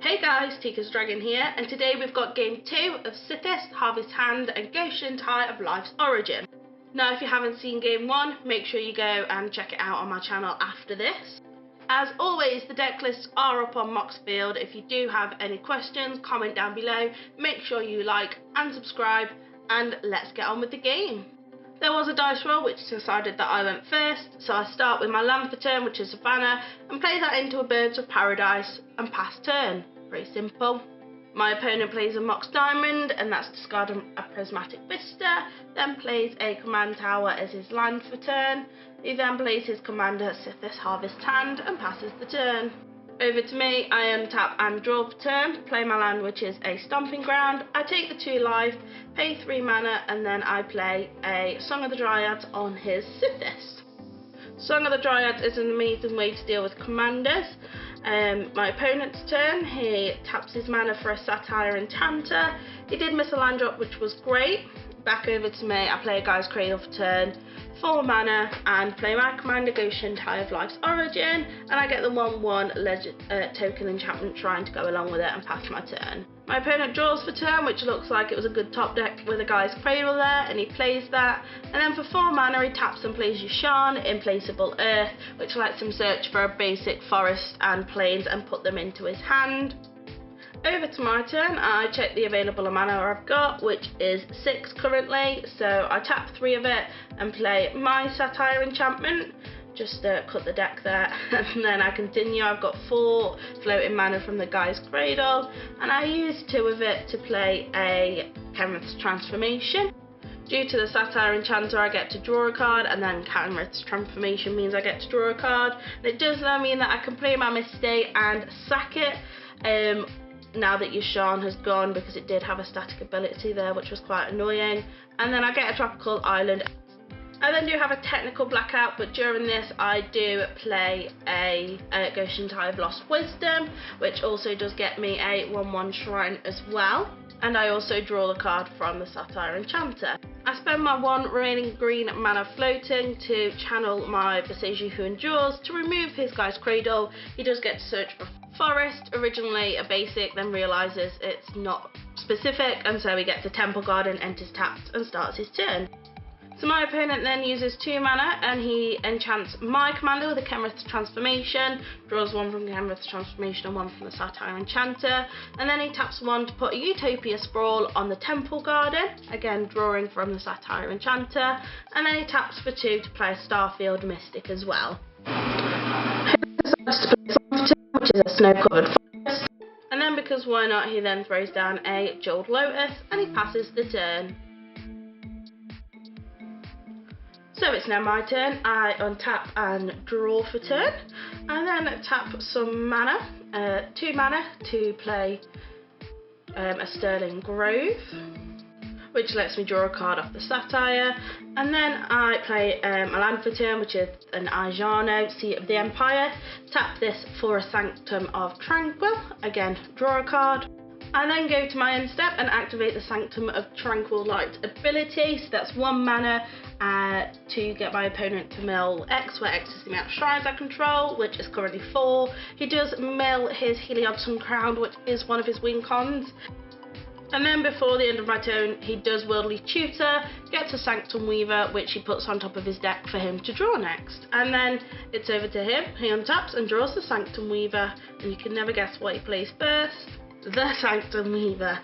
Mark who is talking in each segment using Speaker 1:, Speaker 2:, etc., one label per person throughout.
Speaker 1: Hey guys, Teeka's Dragon here, and today we've got game 2 of Sythis, Harvest Hand and Go-Shintai of Life's Origin. Now if you haven't seen game 1, make sure you go and check it out on my channel after this. As always, the deck lists are up on Moxfield. If you do have any questions, comment down below, make sure you like and subscribe, and let's get on with the game. There was a dice roll which decided that I went first, so I start with my land for turn, which is Savannah, and play that into a Birds of Paradise and pass turn. Pretty simple. My opponent plays a Mox Diamond, and that's discarding a Prismatic Vista, then plays a Command Tower as his land for turn. He then plays his commander Sythis Harvest Hand and passes the turn. Over to me, I untap and draw for turn, play my land which is a Stomping Ground. I take the 2 life, pay 3 mana, and then I play a Song of the Dryads on his Sythis. Song of the Dryads is an amazing way to deal with commanders. My opponent's turn, he taps his mana for a Satire Enchanter. He did miss a land drop, which was great. Back over to me, I play a Guy's Cradle for turn, 4 mana, and play my commander Go-Shintai of Life's Origin, and I get the 1/1 token enchantment shrine to go along with it and pass my turn. My opponent draws for turn, which looks like it was a good top deck with a Guy's Cradle there, and he plays that, and then for 4 mana he taps and plays Yasharn, Implacable Earth, which lets him search for a basic forest and plains and put them into his hand. Over to my turn, I check the available mana I've got, which is 6 currently, so I tap 3 of it and play my Satire Enchantment, just to cut the deck there, and then I continue. I've got 4 floating mana from the Guy's Cradle, and I use 2 of it to play a Kenrith's Transformation. Due to the Satire Enchanter, I get to draw a card, and then Kenrith's Transformation means I get to draw a card. And it does now mean that I can play my Misty and sack it, now that Yasharn has gone, because it did have a static ability there, which was quite annoying. And then I get a Tropical Island. I then do have a technical blackout, but during this I do play a Go-Shintai of Lost Wisdom, which also does get me a 1/1 shrine as well. And I also draw the card from the Satire Enchanter. I spend my 1 remaining green mana floating to channel my Boseiju who endures to remove his Guy's Cradle. He does get to search for forest, originally a basic, then realises it's not specific, and so he gets a Temple Garden, enters tapped, and starts his turn. So my opponent then uses 2 mana, and he enchants my commander with a Kenrith's Transformation, draws 1 from Kenrith's Transformation and 1 from the Satire Enchanter, and then he taps 1 to put a Utopia Sprawl on the Temple Garden, again drawing from the Satire Enchanter, and then he taps for 2 to play a Starfield Mystic as well. He decides to play which is a snow-covered forest, and then because why not, he then throws down a Jeweled Lotus, and he passes the turn. So it's now my turn. I untap and draw for turn, and then tap some mana, 2 mana to play a Sterling Grove, which lets me draw a card off the Satire, and then I play a land for turn, which is an Aijano, Seat of the Empire. Tap this for a Sanctum of Tranquil, again draw a card. I then go to my end step and activate the Sanctum of Tranquil Light ability, so that's 1 mana to get my opponent to mill X, where X is the amount of shrines I control, which is currently 4. He does mill his Heliodson Crown, which is one of his win cons. And then before the end of my turn, he does Worldly Tutor, gets a Sanctum Weaver, which he puts on top of his deck for him to draw next. And then it's over to him. He untaps and draws the Sanctum Weaver, and you can never guess what he plays first. The Sanctum Weaver.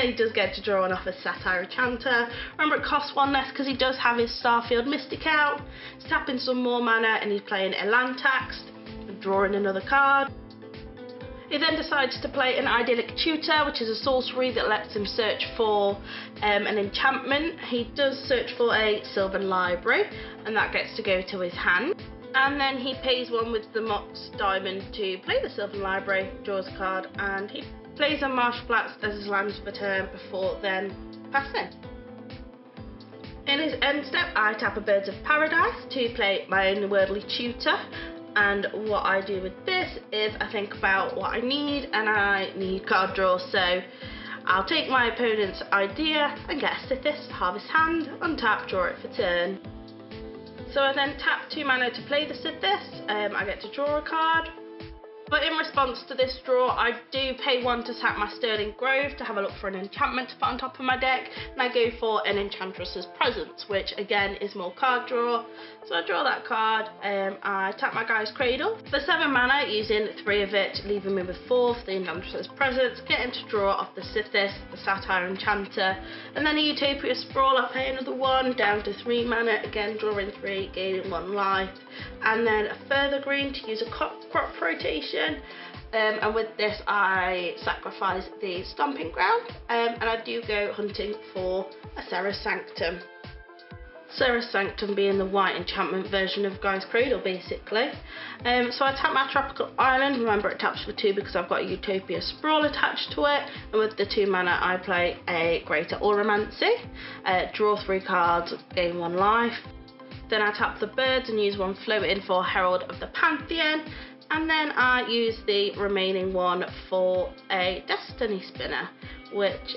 Speaker 1: He does get to draw one off his Satire Enchanter. Remember, it costs 1 less because he does have his Starfield Mystic out. He's tapping some more mana, and he's playing Elan Taxed and drawing another card. He then decides to play an Idyllic Tutor, which is a sorcery that lets him search for an enchantment. He does search for a Sylvan Library, and that gets to go to his hand. And then he pays 1 with the Mox Diamond to play the Sylvan Library, draws a card, and he plays a Marsh Flats as his land for turn before then passing. In his end step, I tap a Birds of Paradise to play my own Worldly Tutor, and what I do with this is I think about what I need, and I need card draw, so I'll take my opponent's idea and get a Sythis Harvest Hand, untap, draw it for turn. So I then tap 2 mana to play the Sythis. I get to draw a card. But in response to this draw, I do pay 1 to sack my Sterling Grove to have a look for an enchantment to put on top of my deck, and I go for an Enchantress's Presence, which again is more card draw. So I draw that card, I tap my Guy's Cradle for 7 mana, using 3 of it, leaving me with 4 for the Enchantress's Presence, getting to draw off the Sythis, the Satire Enchanter, and then a Utopia Sprawl. I pay another 1 down to 3 mana, again drawing 3, gaining 1 life, and then a further green to use a crop rotation. And with this I sacrifice the Stomping Ground, and I do go hunting for a Serra's Sanctum. Serra's Sanctum being the white enchantment version of Guy's Cradle, basically. So I tap my Tropical Island. Remember, it taps for 2 because I've got a Utopia Sprawl attached to it, and with the 2 mana I play a Greater Auramancy, draw 3 cards, gain 1 life. Then I tap the birds and use 1 floating for Herald of the Pantheon. And then I use the remaining 1 for a Destiny Spinner, which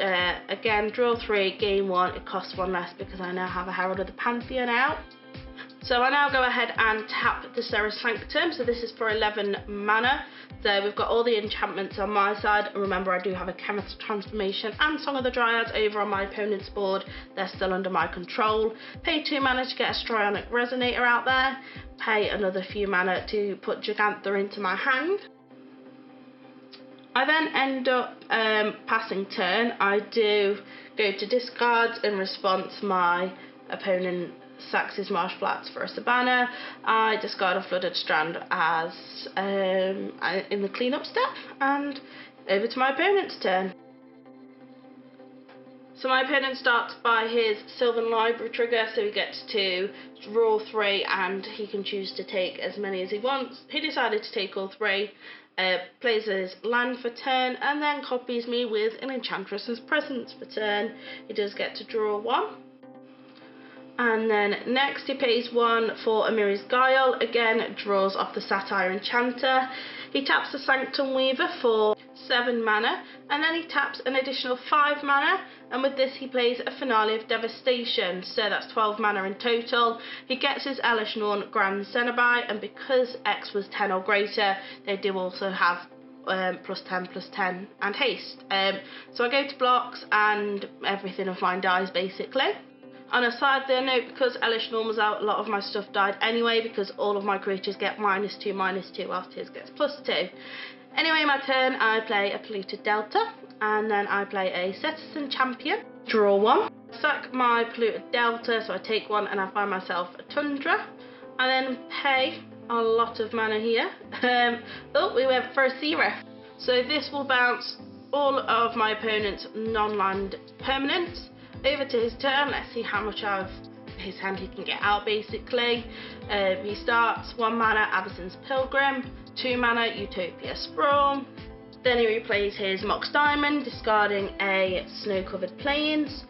Speaker 1: again, draw 3, gain 1, it costs 1 less because I now have a Herald of the Pantheon out. So I now go ahead and tap the Serra's Sanctum, so this is for 11 mana. So we've got all the enchantments on my side, and remember I do have a Chemist's Transformation and Song of the Dryads over on my opponent's board, they're still under my control. Pay 2 mana to get a Strionic Resonator out there, pay another few mana to put Gigantha into my hand. I then end up passing turn. I do go to discards. In response, my opponent sacks his Marsh Flats for a Savannah. I discard a Flooded Strand as in the cleanup step, and over to my opponent's turn. So my opponent starts by his Sylvan Library trigger, so he gets to draw 3 and he can choose to take as many as he wants. He decided to take all 3, plays his land for turn, and then copies me with an Enchantress's Presence for turn. He does get to draw 1. And then next he pays 1 for Amiri's Guile, again draws off the Satire Enchanter. He taps the Sanctum Weaver for 7 mana, and then he taps an additional 5 mana, and with this he plays a Finale of Devastation, so that's 12 mana in total. He gets his Elish Norn Grand Cenobite, and because X was 10 or greater, they do also have +10/+10 and haste. So I go to blocks and everything of mine dies basically. On a side there note, because Elish Norn was out, a lot of my stuff died anyway because all of my creatures get -2/-2 whilst his gets +2. Anyway, my turn, I play a Polluted Delta, and then I play a Citizen Champion, draw 1. Sack my Polluted Delta, so I take 1 and I find myself a Tundra. I then pay a lot of mana here. Oh, we went for a Sea Rift. So this will bounce all of my opponent's non-land permanents. Over to his turn, let's see how much of his hand he can get out basically. He starts 1 mana Avacyn's Pilgrim, 2 mana Utopia Sprawl, then he replays his Mox Diamond, discarding a Snow-Covered Plains,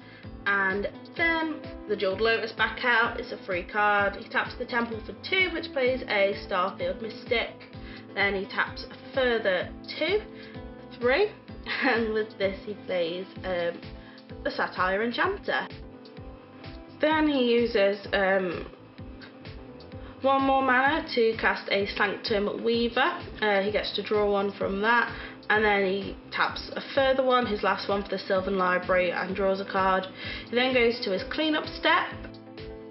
Speaker 1: and then the Jeweled Lotus back out. It's a free card. He taps the Temple for 2, which plays a Starfield Mystic, then he taps a further 2, 3, and with this he plays the Satire Enchanter. Then he uses 1 more mana to cast a Sanctum Weaver. He gets to draw 1 from that, and then he taps a further 1, his last one for the Sylvan Library, and draws a card. He then goes to his cleanup step,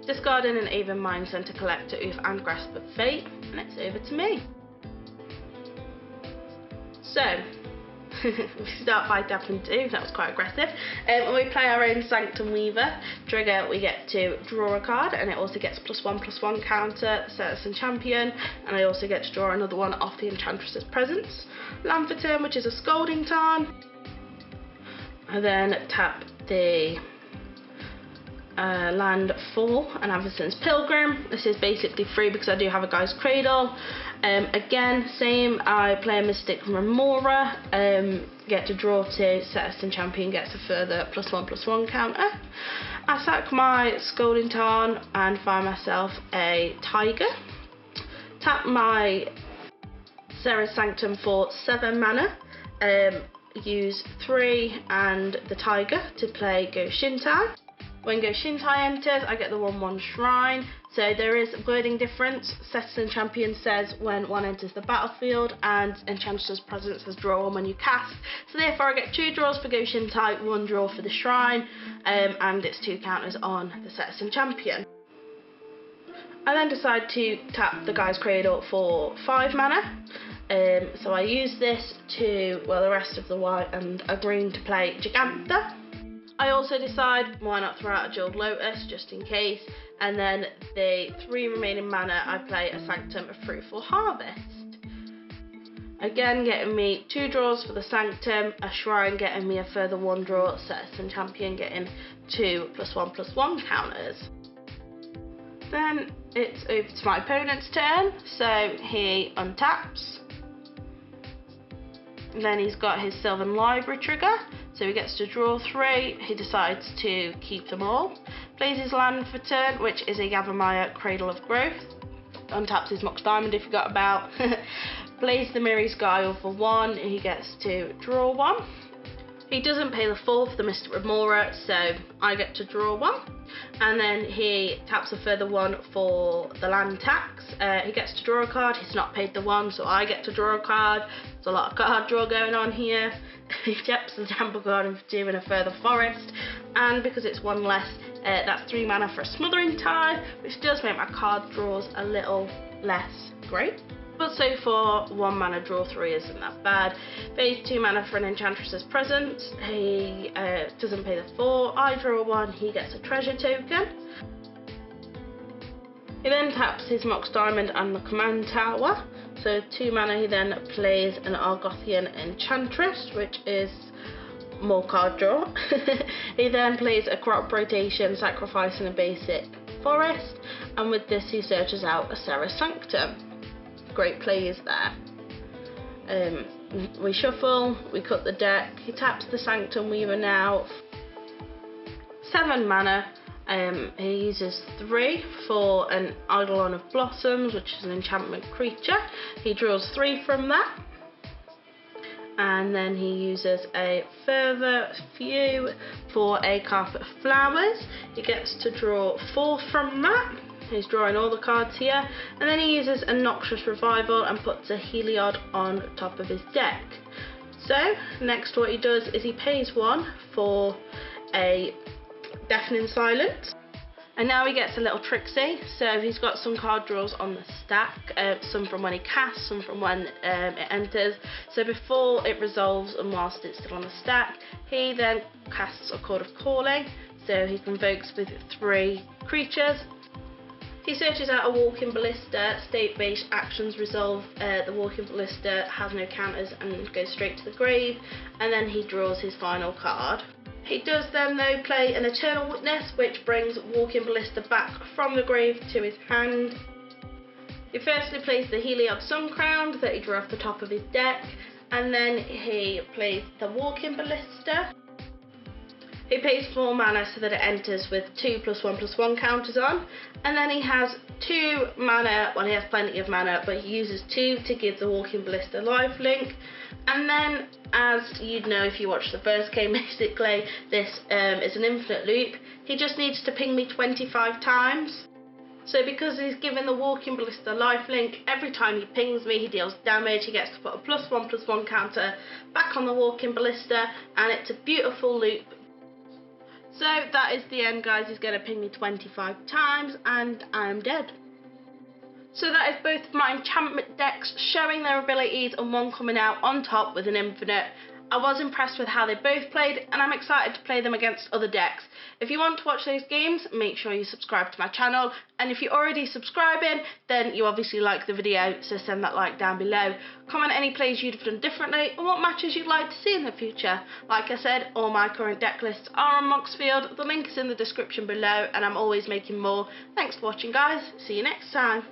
Speaker 1: discarding an Aven Mind Center Collector, Oof, and Grasp of Fate, and it's over to me. So we start by tapping 2, that was quite aggressive. When we play our own Sanctum Weaver trigger, we get to draw a card, and it also gets +1/+1 counter, Citizen Champion, and I also get to draw another 1 off the Enchantress's Presence. Land for turn, which is a Scolding Tarn. I then tap the land for an Avacyn's Pilgrim. This is basically free because I do have a Guy's Cradle. Again, same, I play a Mystic Remora, get to draw 2, Citizen Champion gets a further +1/+1 counter. I sack my Scolding Tarn and find myself a Tiger. Tap my Serra's Sanctum for 7 mana, use 3 and the Tiger to play Go-Shintai. When Go-Shintai enters, I get the 1/1 Shrine. So there is a wording difference. Sythis Champion says when one enters the battlefield, and Enchantress's Presence says draw one when you cast. So therefore I get 2 draws for Go-Shintai, 1 draw for the Shrine, and it's 2 counters on the Sythis Champion. I then decide to tap the Guy's Cradle for 5 mana. So I use this to, well, the rest of the white and a green to play Giganta. I also decide why not throw out a Jeweled Lotus just in case, and then the 3 remaining mana I play a Sanctum of Fruitful Harvest. Again getting me 2 draws for the Sanctum, a Shrine getting me a further 1 draw, Sythis Champion getting 2 +1/+1 counters. Then it's over to my opponent's turn, so he untaps. Then he's got his Sylvan Library trigger, so he gets to draw 3. He decides to keep them all. Plays his land for turn, which is a Yavimaya Cradle of Growth. Untaps his Mox Diamond he forgot about. Plays the Miri's Guile for 1. He gets to draw 1. He doesn't pay the 4 for the Mystic Remora, so I get to draw 1. And then he taps a further 1 for the land tax. He gets to draw a card. He's not paid the 1, so I get to draw a card. There's a lot of card draw going on here. He taps the Temple Garden for 2 and a further forest. And because it's 1 less, that's 3 mana for a Smothering Tide, which does make my card draws a little less great. But so far, 1 mana draw 3 isn't that bad. Pays 2 mana for an Enchantress's Presence. He doesn't pay the 4. I draw 1. He gets a treasure token. He then taps his Mox Diamond and the Command Tower. So 2 mana. He then plays an Argothian Enchantress, which is more card draw. He then plays a Crop Rotation, sacrificing a basic forest. And with this, he searches out a Serra Sanctum. Great plays there. We shuffle, we cut the deck, he taps the Sanctum Weaver now. 7 mana, he uses 3 for an Eidolon of Blossoms, which is an enchantment creature. He draws 3 from that. And then he uses a further few for a Carpet of Flowers. He gets to draw 4 from that. He's drawing all the cards here, and then he uses a Noxious Revival and puts a Heliod on top of his deck. So next what he does is he pays 1 for a Deafening Silence, and now he gets a little tricksy. So he's got some card draws on the stack, some from when he casts, some from when it enters. So before it resolves and whilst it's still on the stack, he then casts a Chord of Calling, so he convokes with 3 creatures. He searches out a Walking Ballista. State-based actions resolve. The Walking Ballista has no counters and goes straight to the grave, and then he draws his final card. He does then though play an Eternal Witness, which brings Walking Ballista back from the grave to his hand. He firstly plays the Heliod Suncrown that he drew off the top of his deck, and then he plays the Walking Ballista. He pays 4 mana so that it enters with 2 +1/+1 counters on, and then he has 2 mana, well he has plenty of mana, but he uses 2 to give the Walking Ballista lifelink, and then as you'd know if you watched the first game basically, this is an infinite loop. He just needs to ping me 25 times. So because he's given the Walking Ballista lifelink, every time he pings me he deals damage. He gets to put a +1/+1 counter back on the Walking Ballista, and it's a beautiful loop. So that is the end, guys. He's going to ping me 25 times and I'm dead. So that is both of my enchantment decks showing their abilities and one coming out on top with an infinite. I was impressed with how they both played, and I'm excited to play them against other decks. If you want to watch those games, make sure you subscribe to my channel, and if you're already subscribing, then you obviously like the video, so send that like down below. Comment any plays you'd have done differently, and what matches you'd like to see in the future. Like I said, all my current deck lists are on Moxfield, the link is in the description below, and I'm always making more. Thanks for watching, guys. See you next time.